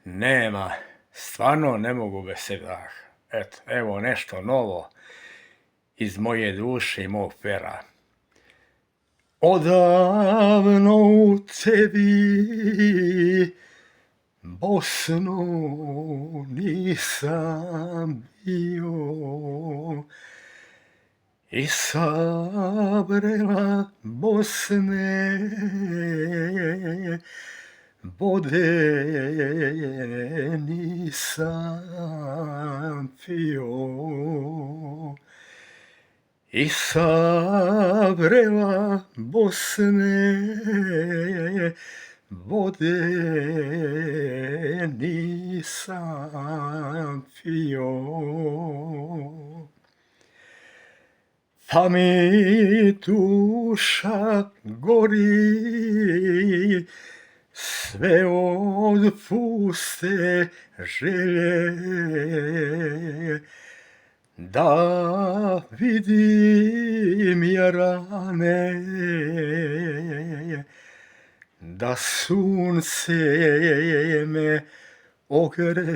Nema, stvarno ne mogu bez Sevdaha. Eto, evo nešto novo iz moje duše i mog pera. Odavno u tebi, Bosno, nisam bio i sa brela Bosne vode nisam pio. I sa vrela Bosne vode nisam pio. Pa mi duša gori sve od puste želje, da vidim ja rane, da sunce me ogreje.